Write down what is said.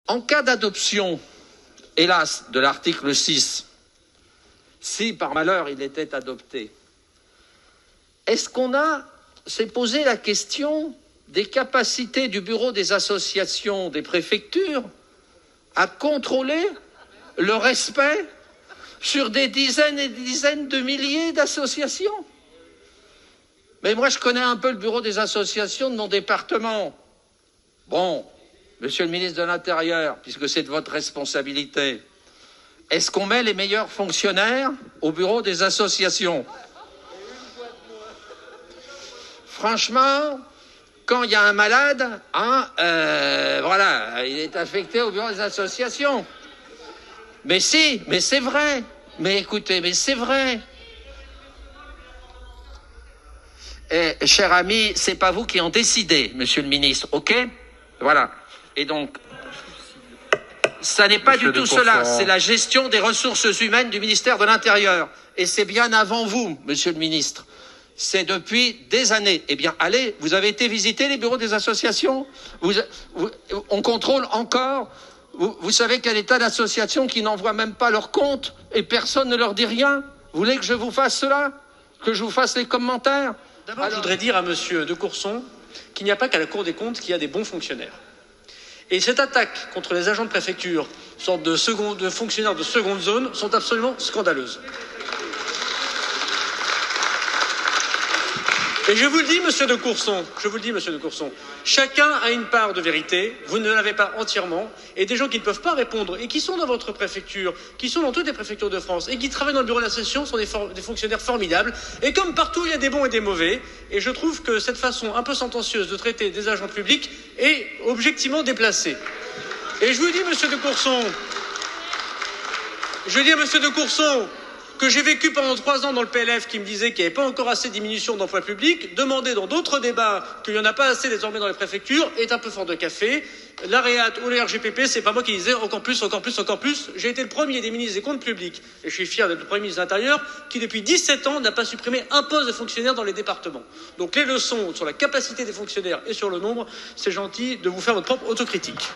En cas d'adoption, hélas, de l'article 6, si par malheur il était adopté, est-ce qu'on s'est posé la question des capacités du bureau des associations des préfectures à contrôler le respect sur des dizaines et des dizaines de milliers d'associations? Mais moi, je connais un peu le bureau des associations de mon département. Bon, monsieur le ministre de l'Intérieur, puisque c'est de votre responsabilité, est-ce qu'on met les meilleurs fonctionnaires au bureau des associations? Franchement, quand il y a un malade, voilà, il est affecté au bureau des associations. Mais si, mais c'est vrai. Mais écoutez, mais c'est vrai. Cher ami, c'est pas vous qui en décidez, monsieur le ministre, ok? Voilà. Et donc, ça n'est pas du tout cela. C'est la gestion des ressources humaines du ministère de l'Intérieur. Et c'est bien avant vous, monsieur le ministre. C'est depuis des années. Eh bien, allez, vous avez été visiter les bureaux des associations? On contrôle encore. Vous savez quel état d'association qui n'envoie même pas leur compte et personne ne leur dit rien? Vous voulez que je vous fasse cela? Que je vous fasse les commentaires? D'abord, je voudrais dire à monsieur de Courson qu'il n'y a pas qu'à la Cour des comptes qu'il y a des bons fonctionnaires. Et cette attaque contre les agents de préfecture, sorte de fonctionnaires de seconde zone, sont absolument scandaleuses. Et je vous le dis, monsieur de Courson, chacun a une part de vérité, vous ne l'avez pas entièrement, et des gens qui ne peuvent pas répondre, et qui sont dans votre préfecture, qui sont dans toutes les préfectures de France, et qui travaillent dans le bureau d'association sont des fonctionnaires formidables, et comme partout, il y a des bons et des mauvais, et je trouve que cette façon un peu sentencieuse de traiter des agents publics est objectivement déplacée. Et je vous dis, monsieur de Courson, que j'ai vécu pendant 3 ans dans le PLF qui me disait qu'il n'y avait pas encore assez de diminution d'emplois publics, demander dans d'autres débats qu'il n'y en a pas assez désormais dans les préfectures est un peu fort de café. L'AREAT ou les RGPP, c'est pas moi qui disais encore plus. J'ai été le premier des ministres des comptes publics, et je suis fier d'être le premier ministre de l'Intérieur, qui depuis 17 ans n'a pas supprimé un poste de fonctionnaire dans les départements. Donc les leçons sur la capacité des fonctionnaires et sur le nombre, c'est gentil de vous faire votre propre autocritique.